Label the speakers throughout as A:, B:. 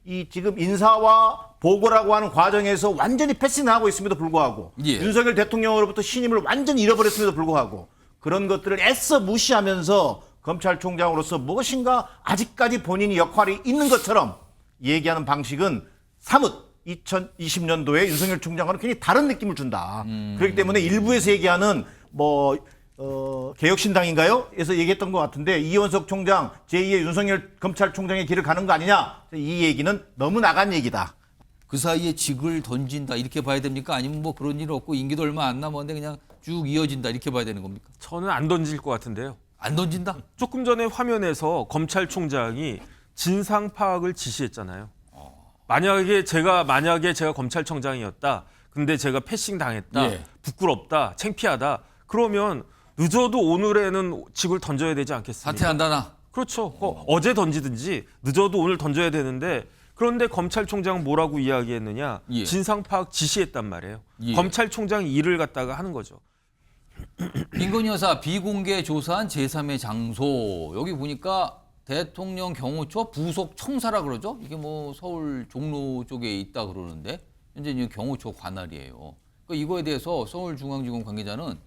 A: 이 지금 인사와 보고라고 하는 과정에서 완전히 패싱하고 있음에도 불구하고
B: 예.
A: 윤석열 대통령으로부터 신임을 완전히 잃어버렸음에도 불구하고 그런 것들을 애써 무시하면서 검찰총장으로서 무엇인가 아직까지 본인이 역할이 있는 것처럼 얘기하는 방식은 사뭇 2020년도에 윤석열 총장과는 굉장히 다른 느낌을 준다. 그렇기 때문에 일부에서 얘기하는 개혁신당인가요? 에서 얘기했던 것 같은데 이원석 총장 제2의 윤석열 검찰총장의 길을 가는 거 아니냐? 이 얘기는 너무 나간 얘기다.
B: 그 사이에 직을 던진다 이렇게 봐야 됩니까? 아니면 뭐 그런 일 없고 임기도 얼마 안 남았는데 그냥 쭉 이어진다 이렇게 봐야 되는 겁니까?
C: 저는 안 던질 것 같은데요.
B: 안 던진다?
C: 조금 전에 화면에서 검찰총장이 진상 파악을 지시했잖아요. 만약에 제가 검찰총장이었다. 근데 제가 패싱 당했다.
B: 예.
C: 부끄럽다. 창피하다. 그러면 늦어도 오늘에는 직을 던져야 되지 않겠습니까?
B: 사퇴한다 나.
C: 그렇죠. 어제 던지든지 늦어도 오늘 던져야 되는데 그런데 검찰총장은 뭐라고 이야기했느냐.
B: 예.
C: 진상 파악 지시했단 말이에요.
B: 예.
C: 검찰총장이 일을 갖다가 하는 거죠.
B: 김건희 여사 비공개 조사한 제3의 장소. 여기 보니까 대통령 경호처 부속 청사라 그러죠. 이게 뭐 서울 종로 쪽에 있다 그러는데 현재 이제 경호처 관할이에요. 그러니까 이거에 대해서 서울중앙지검 관계자는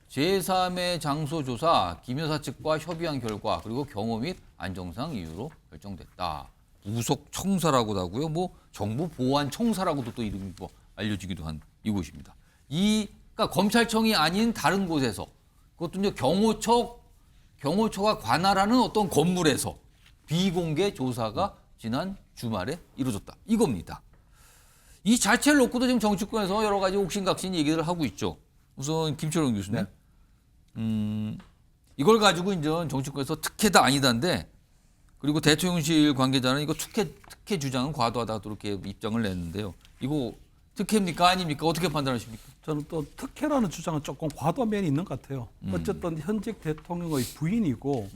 B: 제3의 장소 조사 김 여사 측과 협의한 결과 그리고 경호 및 안정상 이유로 결정됐다. 부속 청사라고도 하고요. 뭐 정부 보안 청사라고도 또 이름이 뭐 알려지기도 한 이곳입니다. 그러니까 검찰청이 아닌 다른 곳에서 그것도 이제 경호처가 관할하는 어떤 건물에서 비공개 조사가 지난 주말에 이루어졌다. 이겁니다. 이 자체를 놓고도 지금 정치권에서 여러 가지 옥신각신 얘기를 하고 있죠. 우선 김철원 교수님. 이걸 가지고 이제 정치권에서 특혜다 아니다인데 그리고 대통령실 관계자는 이거 특혜 주장은 과도하다 그렇게 입장을 냈는데요. 이거 특혜입니까 아닙니까? 어떻게 판단하십니까?
D: 저는 또 특혜라는 주장은 조금 과도한 면이 있는 것 같아요. 어쨌든 현직 대통령의 부인이고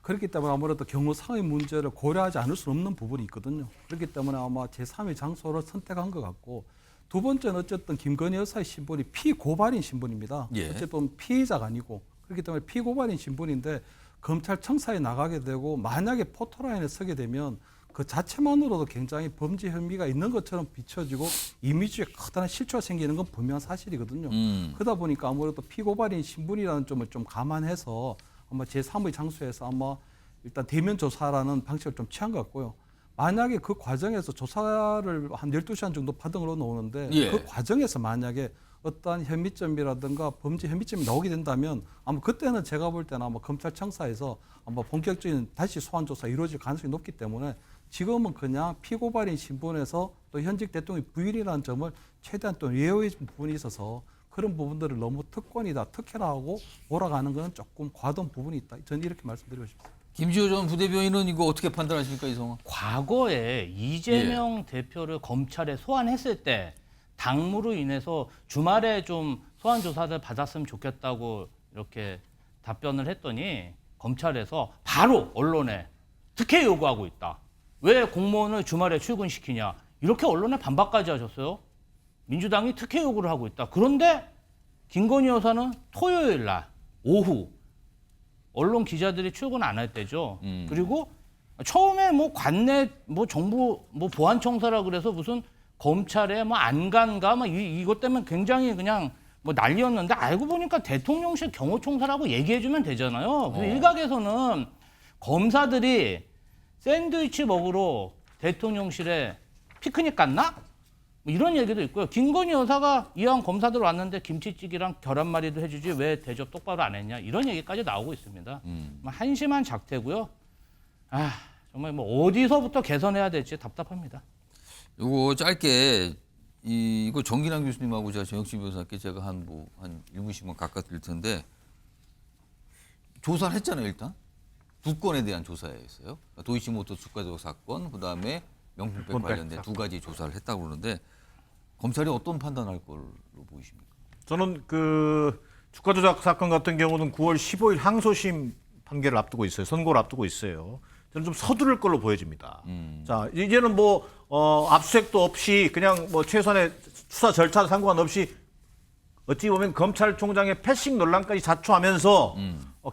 D: 그렇기 때문에 아무래도 경호상의 문제를 고려하지 않을 수 없는 부분이 있거든요. 그렇기 때문에 아마 제3의 장소를 선택한 것 같고 두 번째는 어쨌든 김건희 여사의 신분이 피고발인 신분입니다.
B: 예.
D: 어쨌든 피의자가 아니고 그렇기 때문에 피고발인 신분인데 검찰 청사에 나가게 되고 만약에 포토라인에 서게 되면 그 자체만으로도 굉장히 범죄 혐의가 있는 것처럼 비춰지고 이미지에 커다란 실추가 생기는 건 분명한 사실이거든요. 그러다 보니까 아무래도 피고발인 신분이라는 점을 좀 감안해서 아마 제3의 장소에서 아마 일단 대면 조사라는 방식을 좀 취한 것 같고요. 만약에 그 과정에서 조사를 한 12시간 정도 파등으로 나오는데
B: 예.
D: 그 과정에서 만약에 어떠한 혐의점이라든가 범죄 혐의점이 나오게 된다면 아마 그때는 제가 볼 때는 아마 검찰청사에서 아마 본격적인 다시 소환조사 이루어질 가능성이 높기 때문에 지금은 그냥 피고발인 신분에서 또 현직 대통령의 부인이라는 점을 최대한 또 예외의 부분이 있어서 그런 부분들을 너무 특권이다, 특혜라고 몰아가는 건 조금 과도한 부분이 있다. 저는 이렇게 말씀드리고 싶습니다.
B: 김지호 전 부대변인은 이거 어떻게 판단하십니까, 이성아?
E: 과거에 이재명 대표를 검찰에 소환했을 때 당무로 인해서 주말에 좀 소환 조사를 받았으면 좋겠다고 이렇게 답변을 했더니 검찰에서 바로 언론에 특혜 요구하고 있다. 왜 공무원을 주말에 출근시키냐. 이렇게 언론에 반박까지 하셨어요. 민주당이 특혜 요구를 하고 있다. 그런데 김건희 여사는 토요일 날 오후 언론 기자들이 출근 안 할 때죠. 그리고 처음에 뭐 관내 뭐 정부 뭐 보안청사라 그래서 무슨 검찰에 뭐 안 간가 막 이것 때문에 굉장히 그냥 뭐 난리였는데 알고 보니까 대통령실 경호청사라고 얘기해주면 되잖아요. 그래서 일각에서는 검사들이 샌드위치 먹으러 대통령실에 피크닉 갔나? 뭐 이런 얘기도 있고요. 김건희 여사가 이왕 검사들 왔는데 김치찌개랑 계란말이도 해주지 왜 대접 똑바로 안 했냐 이런 얘기까지 나오고 있습니다. 한심한 작태고요. 정말 뭐 어디서부터 개선해야 될지 답답합니다.
B: 이거 짧게 이거 정기남 교수님하고 제가 정혁진 변호사께 제가 한 1분씩만 가까이 드릴 텐데 조사를 했잖아요. 일단 두 건에 대한 조사였어요. 도이치모터스 주가조작 사건, 그다음에 명품백 관련된 두 가지 조사를 했다고 그러는데 검찰이 어떤 판단할 걸로 보이십니까?
A: 저는 그 주가 조작 사건 같은 경우는 9월 15일 항소심 판결을 앞두고 있어요. 선고를 앞두고 있어요. 저는 좀 서두를 걸로 보여집니다. 자, 이제는 뭐 압수수색도 없이 그냥 뭐 최소한의 수사 절차 상관없이 어찌 보면 검찰총장의 패싱 논란까지 자초하면서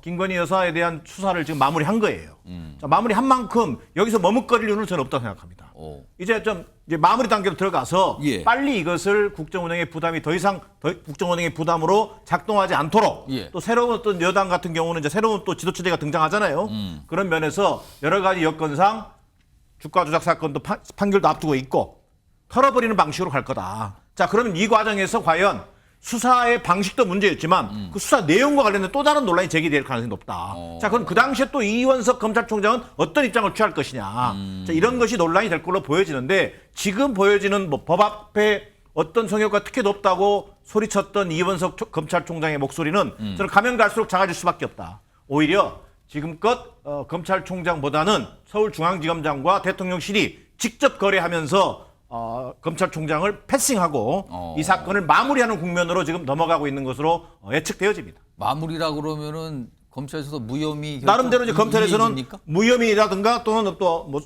A: 김건희 여사에 대한 수사를 지금 마무리한 거예요. 자, 마무리한 만큼 여기서 머뭇거릴 이유는 저는 없다고 생각합니다. 이제 좀 이제 마무리 단계로 들어가서
B: 예.
A: 빨리 이것을 국정운영의 부담이 더 이상 국정운영의 부담으로 작동하지 않도록
B: 예.
A: 또 새로운 어떤 여당 같은 경우는 이제 새로운 또 지도체제가 등장하잖아요. 그런 면에서 여러 가지 여건상 주가 조작 사건도 판결도 앞두고 있고 털어버리는 방식으로 갈 거다. 자, 그러면 이 과정에서 과연 수사의 방식도 문제였지만 그 수사 내용과 관련된 또 다른 논란이 제기될 가능성이 높다. 자, 그럼 그 당시에 또 이원석 검찰총장은 어떤 입장을 취할 것이냐. 자, 이런 것이 논란이 될 걸로 보여지는데 지금 보여지는 뭐 법 앞에 어떤 성역과 특혜도 없다고 소리쳤던 이원석 검찰총장의 목소리는 저는 가면 갈수록 작아질 수밖에 없다. 오히려 지금껏 검찰총장보다는 서울중앙지검장과 대통령실이 직접 거래하면서 검찰총장을 패싱하고 이 사건을 마무리하는 국면으로 지금 넘어가고 있는 것으로 예측되어집니다.
B: 마무리라 그러면은 검찰에서도 무혐의
A: 나름대로 이제 검찰에서는
B: 이해집니까?
A: 무혐의라든가 또는 또 뭐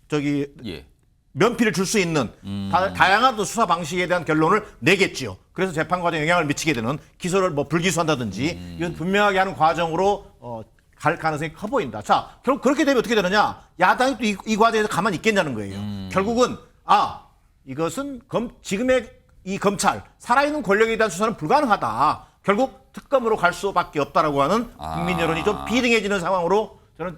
A: 저기
B: 예.
A: 면피를 줄 수 있는 다양한 또 수사 방식에 대한 결론을 내겠지요. 그래서 재판 과정에 영향을 미치게 되는 기소를 뭐 불기소한다든지 이건 분명하게 하는 과정으로 갈 가능성이 커 보인다. 자, 결국 그렇게 되면 어떻게 되느냐? 야당이 또 이 과정에서 가만히 있겠냐는 거예요. 결국은 이것은 지금의 이 검찰 살아있는 권력에 대한 수사는 불가능하다. 결국 특검으로 갈 수밖에 없다라고 하는 국민 여론이 좀 비등해지는 상황으로 저는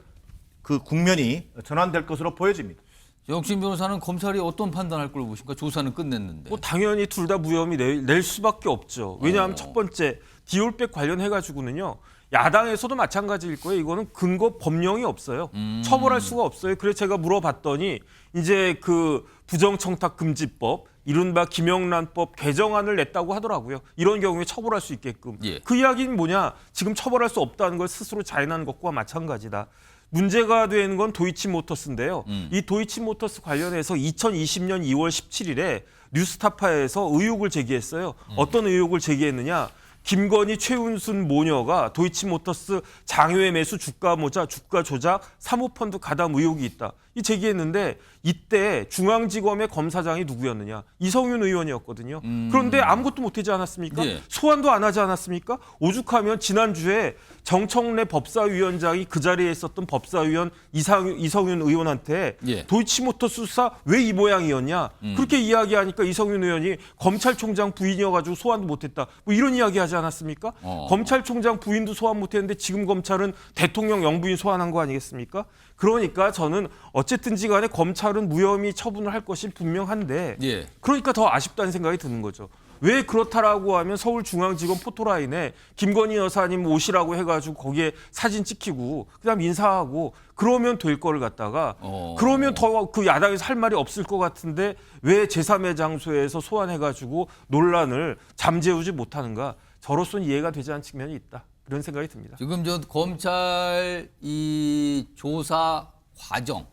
A: 그 국면이 전환될 것으로 보여집니다.
B: 영신 변호사는 검찰이 어떤 판단할 걸 보십니까? 조사는 끝냈는데.
C: 뭐 당연히 둘 다 무혐의 낼 수밖에 없죠. 왜냐하면 첫 번째 디올백 관련해 가지고는요. 야당에서도 마찬가지일 거예요. 이거는 근거 법령이 없어요. 처벌할 수가 없어요. 그래서 제가 물어봤더니 이제 그 부정청탁금지법, 이른바 김영란법 개정안을 냈다고 하더라고요. 이런 경우에 처벌할 수 있게끔.
B: 예.
C: 그 이야기는 뭐냐? 지금 처벌할 수 없다는 걸 스스로 자인한 것과 마찬가지다. 문제가 되는 건 도이치모터스인데요. 이 도이치모터스 관련해서 2020년 2월 17일에 뉴스타파에서 의혹을 제기했어요. 어떤 의혹을 제기했느냐? 김건희, 최은순 모녀가 도이치모터스 장외 매수 주가 모자, 주가 조작, 사모펀드 가담 의혹이 있다. 이 제기했는데 이때 중앙지검의 검사장이 누구였느냐? 이성윤 의원이었거든요. 그런데 아무것도 못하지 않았습니까?
B: 예.
C: 소환도 안 하지 않았습니까? 오죽하면 지난주에 정청래 법사위원장이 그 자리에 있었던 법사위원 이성윤 의원한테
B: 예.
C: 도이치모터스 수사 왜 이 모양이었냐? 그렇게 이야기하니까 이성윤 의원이 검찰총장 부인이어가지고 소환도 못했다. 뭐 이런 이야기 하지 않았습니까? 검찰총장 부인도 소환 못했는데 지금 검찰은 대통령 영부인 소환한 거 아니겠습니까? 그러니까 저는 어쨌든지 간에 검찰은 무혐의 처분을 할 것이 분명한데
B: 예.
C: 그러니까 더 아쉽다는 생각이 드는 거죠. 왜 그렇다라고 하면 서울중앙지검 포토라인에 김건희 여사님 오시라고 해가지고 거기에 사진 찍히고 그다음 인사하고 그러면 될 거를 갖다가 그러면 더 그 야당에서 할 말이 없을 것 같은데 왜 제3의 장소에서 소환해가지고 논란을 잠재우지 못하는가. 저로서는 이해가 되지 않는 측면이 있다. 그런 생각이 듭니다.
B: 지금 저 검찰 이 조사 과정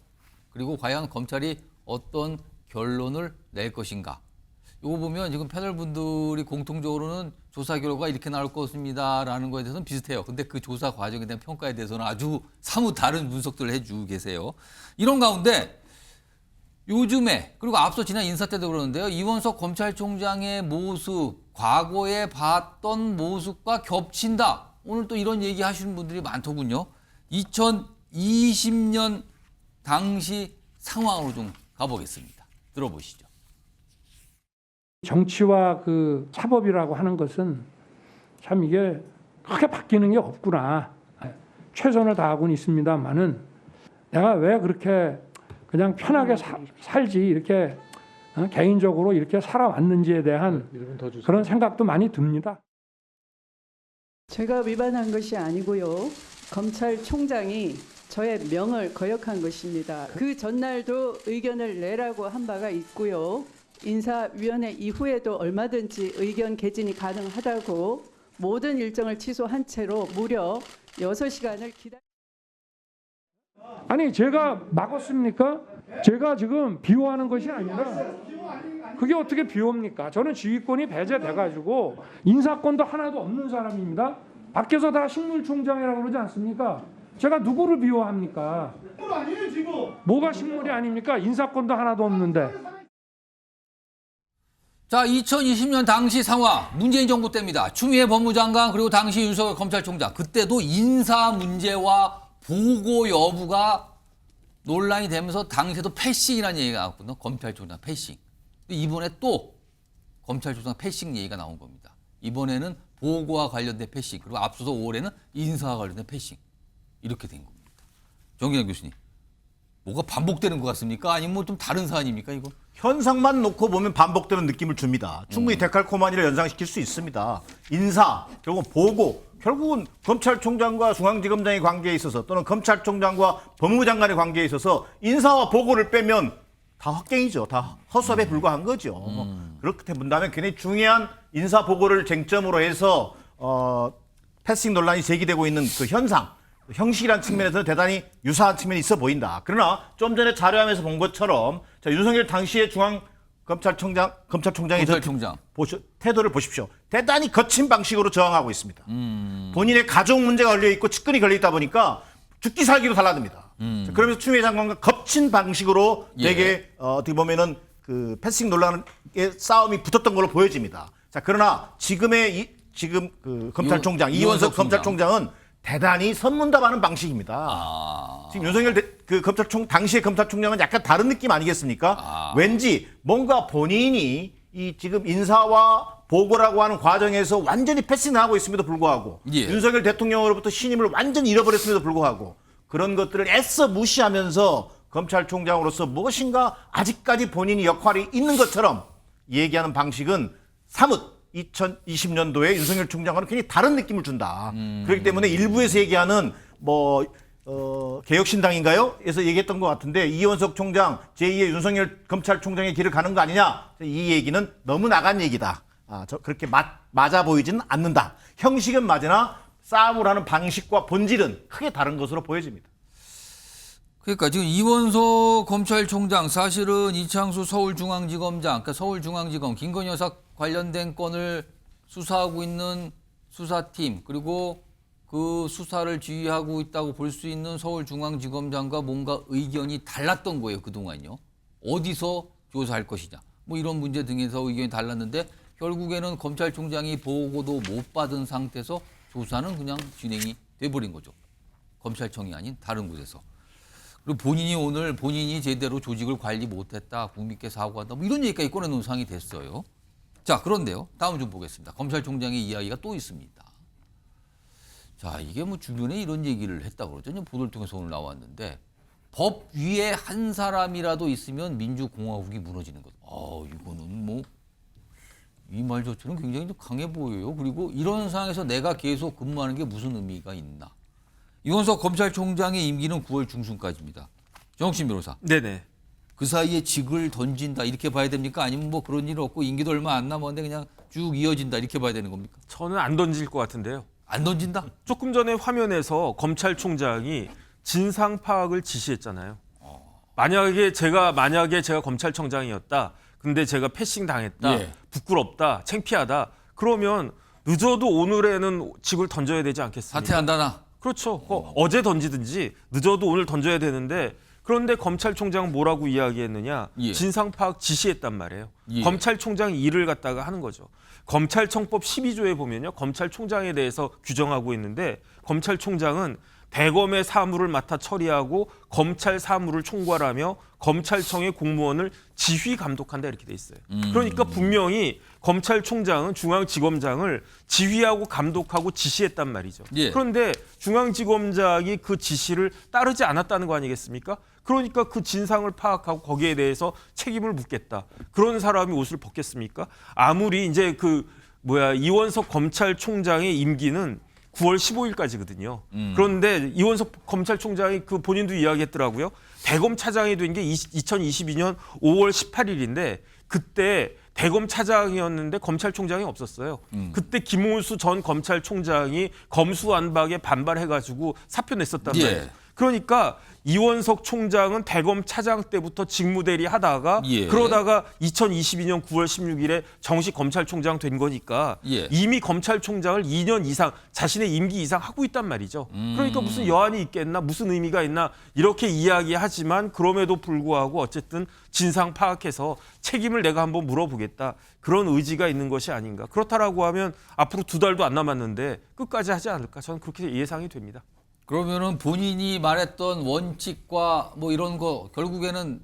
B: 그리고 과연 검찰이 어떤 결론을 낼 것인가. 이거 보면 지금 패널 분들이 공통적으로는 조사 결과가 이렇게 나올 것입니다라는 거에 대해서는 비슷해요. 근데 그 조사 과정에 대한 평가에 대해서는 아주 사뭇 다른 분석들을 해주고 계세요. 이런 가운데 요즘에 그리고 앞서 지난 인사 때도 그러는데요. 이원석 검찰총장의 모습, 과거에 봤던 모습과 겹친다. 오늘 또 이런 얘기 하시는 분들이 많더군요. 2020년 당시 상황으로 좀 가보겠습니다. 들어보시죠.
F: 정치와 그 사법이라고 하는 것은 참 이게 크게 바뀌는 게 없구나. 최선을 다하고는 있습니다만은 내가 왜 그렇게 그냥 편하게 살지 이렇게 개인적으로 이렇게 살아왔는지에 대한 그런 생각도 많이 듭니다.
G: 제가 위반한 것이 아니고요. 검찰총장이 저의 명을 거역한 것입니다. 그 전날도 의견을 내라고 한 바가 있고요. 인사위원회 이후에도 얼마든지 의견 개진이 가능하다고 모든 일정을 취소한 채로 무려 6시간을 기다렸습니다.
F: 아니 제가 막았습니까? 제가 지금 비호하는 것이 아니라 그게 어떻게 비호입니까? 저는 지휘권이 배제돼가지고 인사권도 하나도 없는 사람입니다. 밖에서 다 식물총장이라고 그러지 않습니까? 제가 누구를 비호합니까? 뭐가 식물이 아닙니까? 인사권도 하나도 없는데.
B: 자, 2020년 당시 상황, 문재인 정부 때입니다. 추미애 법무장관 그리고 당시 윤석열 검찰총장. 그때도 인사 문제와 보고 여부가 논란이 되면서 당시에도 패싱이라는 얘기가 나왔거든요. 검찰총장 패싱. 이번에 또 검찰총장 패싱 얘기가 나온 겁니다. 이번에는 보고와 관련된 패싱, 그리고 앞서서 5월에는 인사와 관련된 패싱. 이렇게 된 겁니다. 정기현 교수님, 뭐가 반복되는 것 같습니까? 아니면 뭐 좀 다른 사안입니까, 이거?
A: 현상만 놓고 보면 반복되는 느낌을 줍니다. 충분히 데칼코마니를 연상시킬 수 있습니다. 인사, 결국은 보고, 결국은 검찰총장과 중앙지검장의 관계에 있어서 또는 검찰총장과 법무부 장관의 관계에 있어서 인사와 보고를 빼면 다 헛갱이죠. 다 헛수업에 불과한 거죠. 그렇게 본다면 굉장히 중요한 인사 보고를 쟁점으로 해서 패싱 논란이 제기되고 있는 그 현상, 형식이라는 측면에서는 대단히 유사한 측면이 있어 보인다. 그러나 좀 전에 자료하면서 본 것처럼 자, 윤석열 당시의 검찰총장의 태도를 보십시오. 대단히 거친 방식으로 저항하고 있습니다. 본인의 가족 문제가 걸려 있고 측근이 걸려 있다 보니까 죽기 살기로 달라듭니다. 자, 그러면서 추미애 장관과 거친 방식으로 되게 어떻게 보면은 그 패싱 논란의 싸움이 붙었던 걸로 보여집니다. 자, 그러나 지금 그 검찰총장 이원석 검찰총장은 대단히 선문답하는 방식입니다. 지금 윤석열 당시의 검찰총장은 약간 다른 느낌 아니겠습니까? 왠지 뭔가 본인이 이 지금 인사와 보고라고 하는 과정에서 완전히 패싱하고 있음에도 불구하고 윤석열 대통령으로부터 신임을 완전히 잃어버렸음에도 불구하고 그런 것들을 애써 무시하면서 검찰총장으로서 무엇인가 아직까지 본인이 역할이 있는 것처럼 얘기하는 방식은 사뭇 2020년도에 윤석열 총장과는 굉장히 다른 느낌을 준다. 그렇기 때문에 일부에서 얘기하는 개혁신당인가요? 에서 얘기했던 것 같은데 이원석 총장 제2의 윤석열 검찰총장의 길을 가는 거 아니냐? 이 얘기는 너무 나간 얘기다. 그렇게 맞아 보이지는 않는다. 형식은 맞으나 싸움을 하는 방식과 본질은 크게 다른 것으로 보여집니다.
B: 그러니까 지금 이원석 검찰총장 사실은 이창수 서울중앙지검장, 그러니까 서울중앙지검 김건희 여사 관련된 건을 수사하고 있는 수사팀 그리고 그 수사를 지휘하고 있다고 볼 수 있는 서울중앙지검장과 뭔가 의견이 달랐던 거예요, 그동안요. 어디서 조사할 것이냐. 뭐 이런 문제 등에서 의견이 달랐는데 결국에는 검찰총장이 보고도 못 받은 상태에서 조사는 그냥 진행이 돼버린 거죠. 검찰청이 아닌 다른 곳에서. 그리고 본인이 제대로 조직을 관리 못했다, 국민께 사과한다, 뭐 이런 얘기까지 꺼내놓은 상황이 됐어요. 자, 그런데요. 다음 좀 보겠습니다. 검찰총장의 이야기가 또 있습니다. 자, 이게 뭐 주변에 이런 얘기를 했다고 그러죠. 보도를 통해서 오늘 나왔는데 법 위에 한 사람이라도 있으면 민주공화국이 무너지는 것. 이거는 뭐 이 말 자체는 굉장히 좀 강해 보여요. 그리고 이런 상황에서 내가 계속 근무하는 게 무슨 의미가 있나. 이원석 검찰총장의 임기는 9월 중순까지입니다. 정옥신 변호사.
C: 네네.
B: 그 사이에 직을 던진다 이렇게 봐야 됩니까? 아니면 뭐 그런 일 없고 임기도 얼마 안 남았는데 그냥 쭉 이어진다 이렇게 봐야 되는 겁니까?
C: 저는 안 던질 것 같은데요.
B: 안 던진다?
C: 조금 전에 화면에서 검찰총장이 진상 파악을 지시했잖아요. 만약에 제가 검찰청장이었다. 근데 제가 패싱 당했다. 부끄럽다. 창피하다. 그러면 늦어도 오늘에는 직을 던져야 되지 않겠습니까?
B: 사퇴한다 나.
C: 그렇죠. 어제 던지든지 늦어도 오늘 던져야 되는데 그런데 검찰총장은 뭐라고 이야기했느냐. 진상 파악 지시했단 말이에요. 검찰총장이 일을 갖다가 하는 거죠. 검찰청법 12조에 보면요. 검찰총장에 대해서 규정하고 있는데 검찰총장은 대검의 사무를 맡아 처리하고 검찰 사무를 총괄하며 검찰청의 공무원을 지휘 감독한다 이렇게 돼 있어요. 그러니까 분명히 검찰총장은 중앙지검장을 지휘하고 감독하고 지시했단 말이죠. 그런데 중앙지검장이 그 지시를 따르지 않았다는 거 아니겠습니까? 그러니까 그 진상을 파악하고 거기에 대해서 책임을 묻겠다. 그런 사람이 옷을 벗겠습니까? 아무리 이제 이원석 검찰총장의 임기는 9월 15일까지거든요. 그런데 이원석 검찰총장이 본인도 이야기했더라고요. 대검 차장이 된 게 2022년 5월 18일인데 그때 대검 차장이었는데 검찰총장이 없었어요. 그때 김호수 전 검찰총장이 검수완박에 반발해가지고 사표 냈었단 말이에요. 그러니까 이원석 총장은 대검 차장 때부터 직무대리 하다가 그러다가 2022년 9월 16일에 정식 검찰총장 된 거니까 이미 검찰총장을 2년 이상 자신의 임기 이상 하고 있단 말이죠. 그러니까 무슨 여한이 있겠나 무슨 의미가 있나 이렇게 이야기하지만 그럼에도 불구하고 어쨌든 진상 파악해서 책임을 내가 한번 물어보겠다. 그런 의지가 있는 것이 아닌가. 그렇다라고 하면 앞으로 2달도 안 남았는데 끝까지 하지 않을까. 저는 그렇게 예상이 됩니다.
B: 그러면은 본인이 말했던 원칙과 뭐 이런 거 결국에는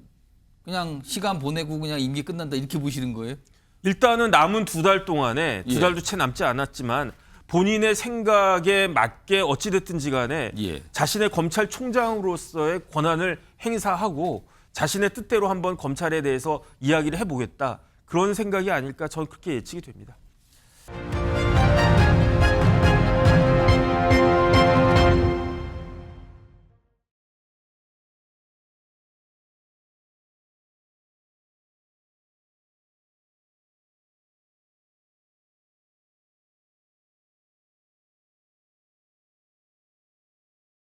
B: 그냥 시간 보내고 그냥 임기 끝난다 이렇게 보시는 거예요?
C: 일단은 남은 2달 동안에
B: 예.
C: 2달도 채 남지 않았지만 본인의 생각에 맞게 어찌됐든지 간에
B: 예.
C: 자신의 검찰총장으로서의 권한을 행사하고 자신의 뜻대로 한번 검찰에 대해서 이야기를 해보겠다. 그런 생각이 아닐까 저는 그렇게 예측이 됩니다.